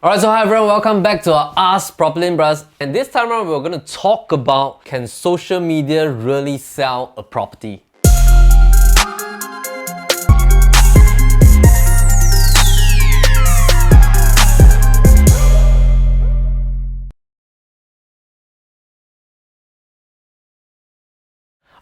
Alright, so hi everyone, welcome back to our Ask PropertyLimBrothers, and this time around we're going to talk about, can social media really sell a property?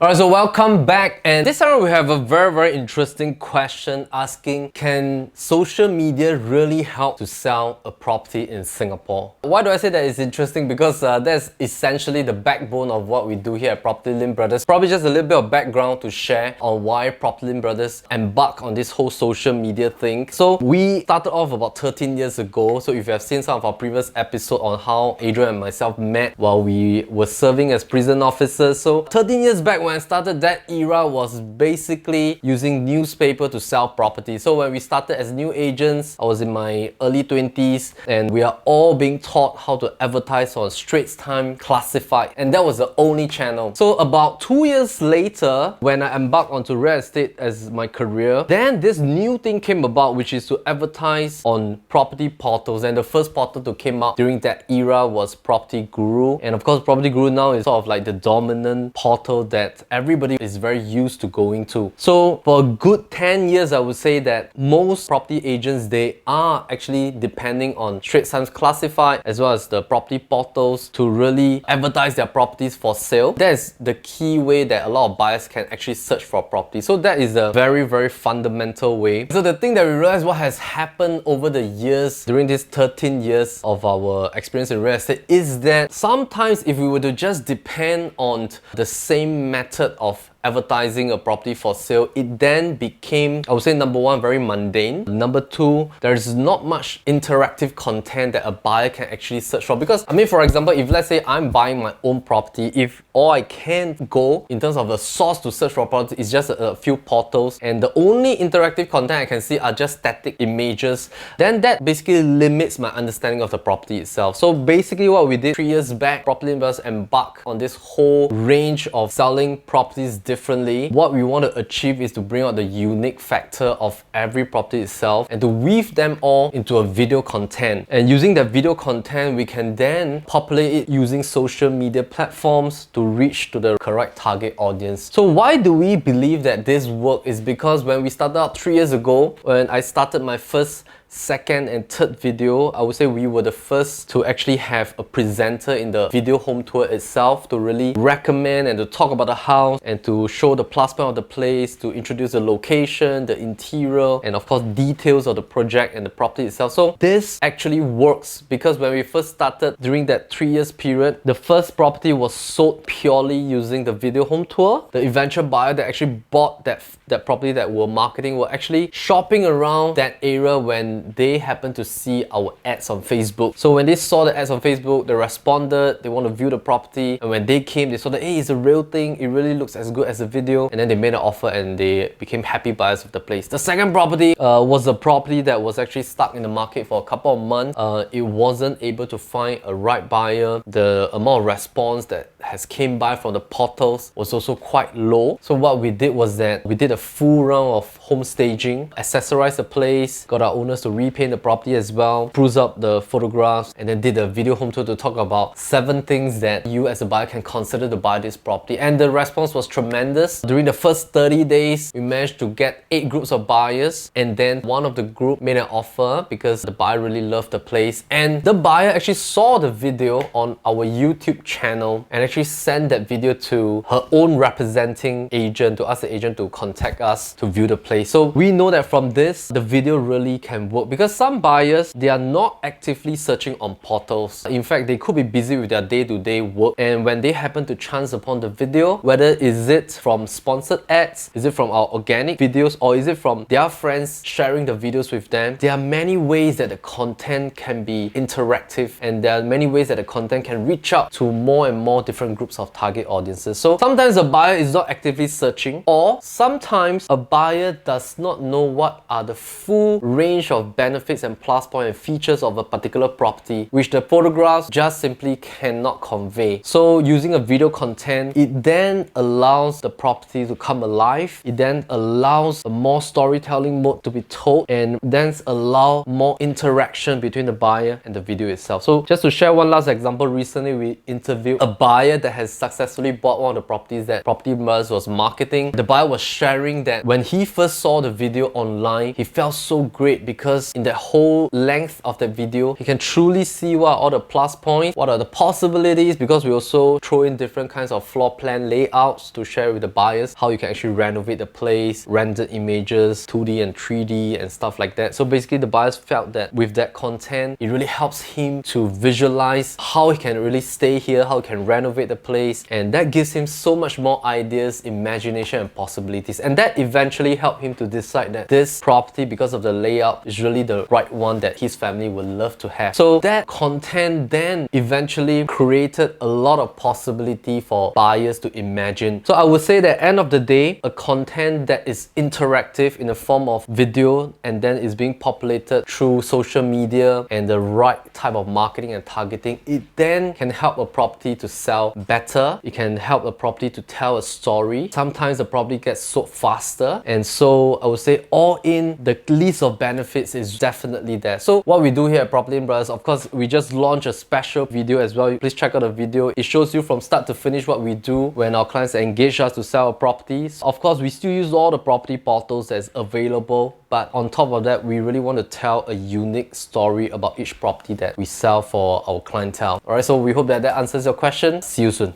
Alright, so welcome back, and this time we have a very interesting question asking, can social media really help to sell a property in Singapore? Why do I say that it's interesting? Because that's essentially the backbone of what we do here at PropertyLimBrothers. Probably just a little bit of background to share on why PropertyLimBrothers embark on this whole social media thing. So we started off about 13 years ago. So if you have seen some of our previous episode on how Adrian and myself met while we were serving as prison officers. So 13 years back when I started, that era was basically using newspaper to sell property. So when we started as new agents, I was in my early 20s, and we are all being taught how to advertise on Straits Times Classified, and that was the only channel. So about 2 years later, when I embarked onto real estate as my career, then this new thing came about, which is to advertise on property portals. And the first portal to came out during that era was Property Guru, and of course Property Guru now is sort of like the dominant portal that everybody is very used to going to. So for a good 10 years, I would say that most property agents, they are actually depending on Straits Times Classified as well as the property portals to really advertise their properties for sale. That is the key way that a lot of buyers can actually search for property. So that is a very fundamental way. So the thing that we realized what has happened over the years during these 13 years of our experience in real estate is that sometimes if we were to just depend on the same method of advertising a property for sale, it then became, I would say, number one, very mundane. Number two, there's not much interactive content that a buyer can actually search for. Because, I mean, for example, if let's say I'm buying my own property, if all I can go in terms of the source to search for property is just a few portals, and the only interactive content I can see are just static images, then that basically limits my understanding of the property itself. So basically what we did 3 years back, PropertyLimBrothers embarked on this whole range of selling properties differently. What we want to achieve is to bring out the unique factor of every property itself and to weave them all into a video content. And using that video content, we can then populate it using social media platforms to reach to the correct target audience. So why do we believe that this work is because when we started out 3 years ago, when I started my first, second and third video, I would say we were the first to actually have a presenter in the video home tour itself to really recommend and to talk about the house and to show the plus point of the place, to introduce the location, the interior, and of course details of the project and the property itself. So this actually works because when we first started during that 3 years period, the first property was sold purely using the video home tour. The eventual buyer that actually bought that property that we're marketing were actually shopping around that area when they happened to see our ads on Facebook. So when they saw the ads on Facebook, they responded, they want to view the property, and when they came, they saw that, hey, it's a real thing, it really looks as good as the video, and then they made an offer and they became happy buyers of the place. The second property was a property that was actually stuck in the market for a couple of months. It wasn't able to find a right buyer. The amount of response that has came by from the portals was also quite low. So what we did was that we did a full round of home staging, accessorized the place, got our owners to repaint the property as well, spruce up the photographs, and then did a video home tour to talk about 7 things that you as a buyer can consider to buy this property. And the response was tremendous. During the first 30 days, we managed to get 8 groups of buyers, and then one of the group made an offer because the buyer really loved the place, and the buyer actually saw the video on our YouTube channel and actually sent that video to her own representing agent, to ask the agent to contact us to view the place. So we know that from this, the video really can work because some buyers, they are not actively searching on portals. In fact, they could be busy with their day-to-day work, and when they happen to chance upon the video, whether is it from sponsored ads, is it from our organic videos, or is it from their friends sharing the videos with them, there are many ways that the content can be interactive, and there are many ways that the content can reach out to more and more different different groups of target audiences. So sometimes a buyer is not actively searching, or sometimes a buyer does not know what are the full range of benefits and plus points and features of a particular property, which the photographs just simply cannot convey. So using a video content, it then allows the property to come alive. It then allows a more storytelling mode to be told, and then allow more interaction between the buyer and the video itself. So just to share one last example, recently we interviewed a buyer that has successfully bought one of the properties that PropertyLimBrothers was marketing. The buyer was sharing that when he first saw the video online, he felt so great because in the whole length of the video, he can truly see what are all the plus points, what are the possibilities, because we also throw in different kinds of floor plan layouts to share with the buyers how you can actually renovate the place, rendered images, 2D and 3D and stuff like that. So basically the buyers felt that with that content, it really helps him to visualize how he can really stay here, how he can renovate the place, and that gives him so much more ideas, imagination and possibilities, and that eventually helped him to decide that this property, because of the layout, is really the right one that his family would love to have. So that content then eventually created a lot of possibility for buyers to imagine. So I would say that end of the day, a content that is interactive in the form of video and then is being populated through social media and the right type of marketing and targeting, it then can help a property to sell better. It can help a property to tell a story. Sometimes the property gets sold faster, and so I would say all in, the list of benefits is definitely there. So what we do here at PropertyLimBrothers, of course, we just launched a special video as well. Please check out the video. It shows you from start to finish what we do when our clients engage us to sell our properties. Of course, we still use all the property portals that's available, but on top of that, we really want to tell a unique story about each property that we sell for our clientele. Alright, so we hope that answers your question. See you soon.